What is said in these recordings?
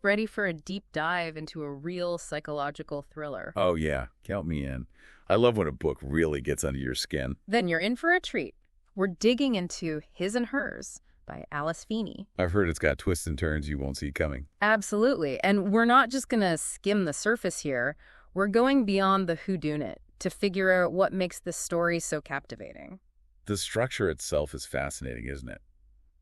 ready for a deep dive into a real psychological thriller. Oh, yeah. Count me in. I love when a book really gets under your skin. Then you're in for a treat. We're digging into His and Hers by Alice Feeney. I've heard it's got twists and turns you won't see coming. Absolutely. And we're not just going to skim the surface here. We're going beyond the whodunit to figure out what makes this story so captivating. The structure itself is fascinating, isn't it?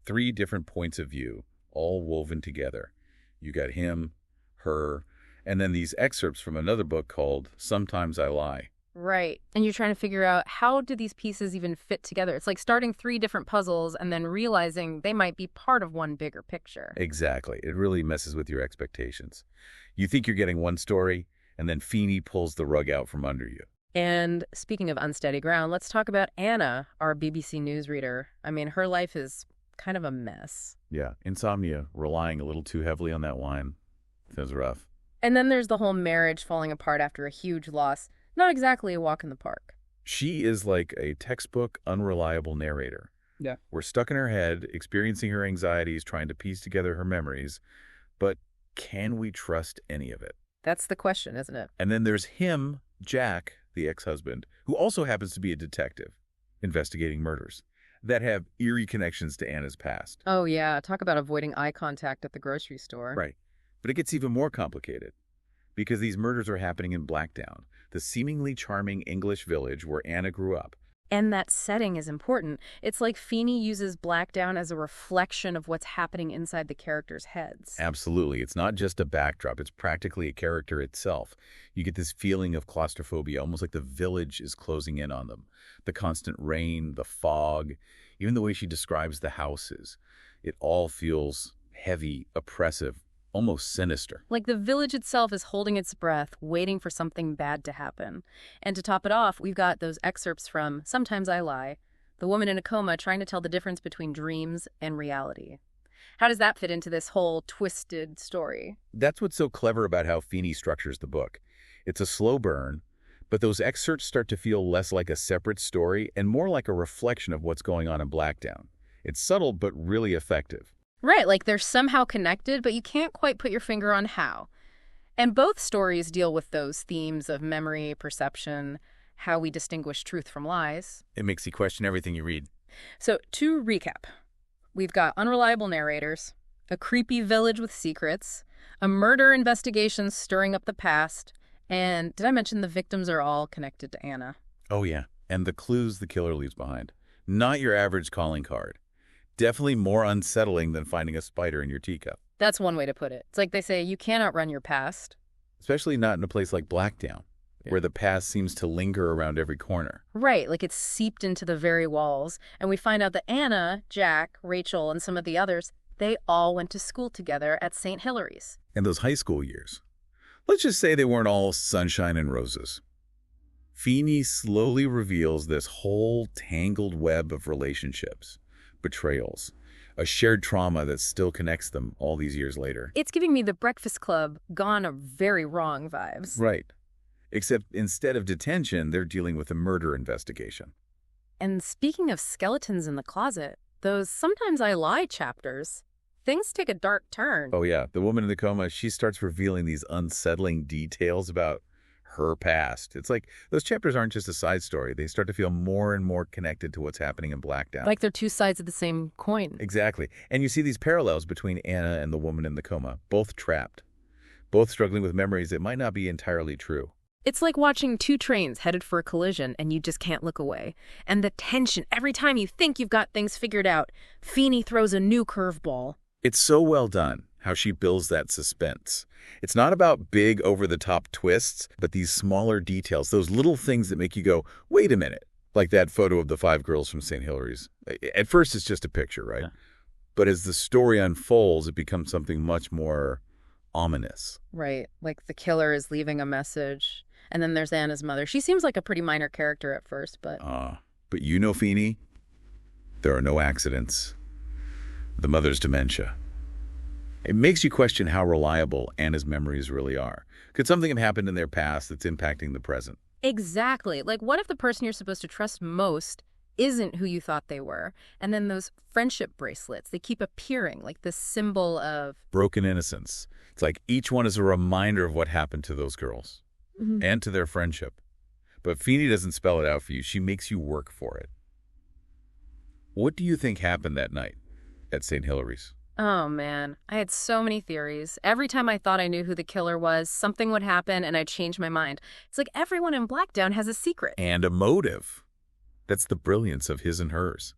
3 different points of view, all woven together. You got him, her, and then these excerpts from another book called Sometimes I Lie. Right. And you're trying to figure out, how do these pieces even fit together? It's like starting 3 different puzzles and then realizing they might be part of one bigger picture. Exactly. It really messes with your expectations. You think you're getting one story, and then Feeney pulls the rug out from under you. And speaking of unsteady ground, let's talk about Anna, our BBC newsreader. I mean, her life is kind of a mess. Yeah, insomnia, relying a little too heavily on that wine. Feels rough. And then there's the whole marriage falling apart after a huge loss. Not exactly a walk in the park. She is like a textbook, unreliable narrator. Yeah. We're stuck in her head, experiencing her anxieties, trying to piece together her memories. But can we trust any of it? That's the question, isn't it? And then there's him, Jack, the ex-husband, who also happens to be a detective investigating murders that have eerie connections to Anna's past. Oh, yeah. Talk about avoiding eye contact at the grocery store. Right. But it gets even more complicated because these murders are happening in Blackdown, the seemingly charming English village where Anna grew up. And that setting is important. It's like Feeney uses Blackdown as a reflection of what's happening inside the characters' heads. Absolutely. It's not just a backdrop. It's practically a character itself. You get this feeling of claustrophobia, almost like the village is closing in on them. The constant rain, the fog, even the way she describes the houses. It all feels heavy, oppressive, almost sinister. Like the village itself is holding its breath, waiting for something bad to happen. And to top it off, we've got those excerpts from Sometimes I Lie, the woman in a coma trying to tell the difference between dreams and reality. How does that fit into this whole twisted story? That's what's so clever about how Feeney structures the book. It's a slow burn, but those excerpts start to feel less like a separate story and more like a reflection of what's going on in Blackdown. It's subtle but really effective. Right, like they're somehow connected, but you can't quite put your finger on how. And both stories deal with those themes of memory, perception, how we distinguish truth from lies. It makes you question everything you read. So, to recap, we've got unreliable narrators, a creepy village with secrets, a murder investigation stirring up the past, and did I mention the victims are all connected to Anna? Oh, yeah. And the clues the killer leaves behind. Not your average calling card. Definitely more unsettling than finding a spider in your teacup. That's one way to put it. It's like they say, you can't outrun your past. Especially not in a place like Blackdown, where the past seems to linger around every corner. Right, like it's seeped into the very walls. And we find out that Anna, Jack, Rachel, and some of the others, they all went to school together at St. Hilary's. And those high school years. Let's just say they weren't all sunshine and roses. Feeney slowly reveals this whole tangled web of relationships. Betrayals, a shared trauma that still connects them all these years later. It's giving me the Breakfast Club gone very wrong vibes. Right. Except instead of detention, they're dealing with a murder investigation. And speaking of skeletons in the closet, those Sometimes I Lie chapters, things take a dark turn. Oh yeah, the woman in the coma, she starts revealing these unsettling details about her past. It's like those chapters aren't just a side story. They start to feel more and more connected to what's happening in Blackdown. Like they're two sides of the same coin. Exactly. And you see these parallels between Anna and the woman in the coma, both trapped, both struggling with memories that might not be entirely true. It's like watching 2 trains headed for a collision and you just can't look away. And the tension, every time you think you've got things figured out, Feeney throws a new curveball. It's so well done how she builds that suspense. It's not about big over-the-top twists, but these smaller details, those little things that make you go, wait a minute, like that photo of the 5 girls from St. Hilary's. At first, it's just a picture, right? Yeah. But as the story unfolds, it becomes something much more ominous. Right, like the killer is leaving a message. And then there's Anna's mother. She seems like a pretty minor character at first, but... But you know, Feeney, there are no accidents. The mother's dementia. It makes you question how reliable Anna's memories really are. Could something have happened in their past that's impacting the present? Exactly. Like, what if the person you're supposed to trust most isn't who you thought they were. And then those friendship bracelets, they keep appearing like this symbol of broken innocence. It's like each one is a reminder of what happened to those girls and to their friendship. But Feeney doesn't spell it out for you. She makes you work for it. What do you think happened that night at St. Hilary's? Oh, man. I had so many theories. Every time I thought I knew who the killer was, something would happen and I'd change my mind. It's like everyone in Blackdown has a secret. And a motive. That's the brilliance of his and hers.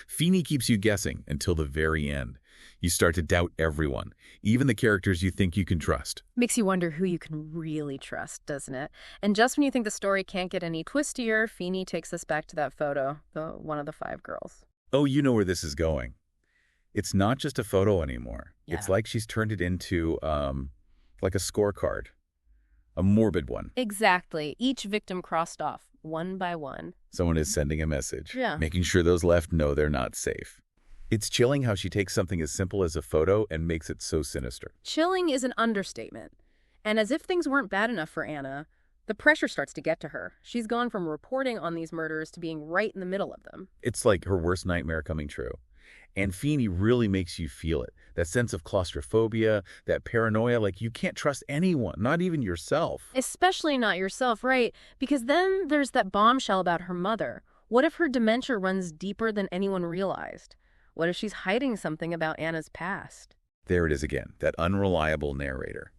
Feeney keeps you guessing until the very end. You start to doubt everyone, even the characters you think you can trust. Makes you wonder who you can really trust, doesn't it? And just when you think the story can't get any twistier, Feeney takes us back to that photo, one of the 5 girls. Oh, you know where this is going. It's not just a photo anymore. Yeah. It's like she's turned it into like a scorecard, a morbid one. Exactly. Each victim crossed off, one by one. Someone is sending a message, Yeah. making sure those left know they're not safe. It's chilling how she takes something as simple as a photo and makes it so sinister. Chilling is an understatement. And as if things weren't bad enough for Anna, the pressure starts to get to her. She's gone from reporting on these murders to being right in the middle of them. It's like her worst nightmare coming true. And Feeney really makes you feel it. That sense of claustrophobia, that paranoia, like you can't trust anyone, not even yourself. Especially not yourself, right? Because then there's that bombshell about her mother. What if her dementia runs deeper than anyone realized? What if she's hiding something about Anna's past? There it is again, that unreliable narrator.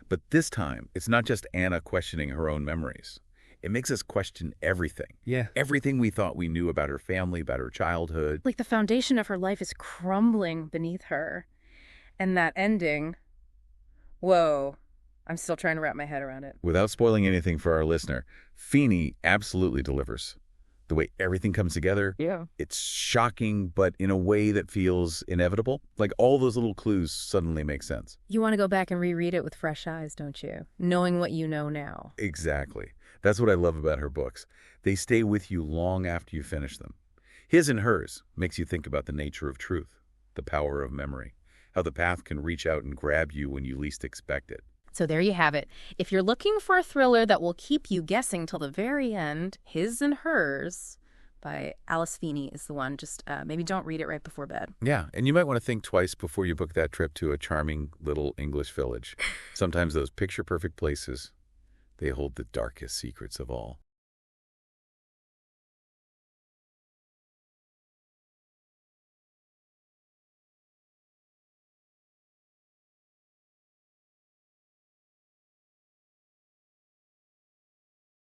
But this time, it's not just Anna questioning her own memories. It makes us question everything. Yeah. Everything we thought we knew about her family, about her childhood. Like the foundation of her life is crumbling beneath her. And that ending, whoa, I'm still trying to wrap my head around it. Without spoiling anything for our listener, Feeney absolutely delivers. The way everything comes together, Yeah. it's shocking, but in a way that feels inevitable. Like all those little clues suddenly make sense. You want to go back and reread it with fresh eyes, don't you? Knowing what you know now. Exactly. That's what I love about her books. They stay with you long after you finish them. His and Hers makes you think about the nature of truth, the power of memory, how the path can reach out and grab you when you least expect it. So there you have it. If you're looking for a thriller that will keep you guessing till the very end, His and Hers by Alice Feeney is the one. Just maybe don't read it right before bed. Yeah, and you might want to think twice before you book that trip to a charming little English village. Sometimes those picture-perfect places, they hold the darkest secrets of all.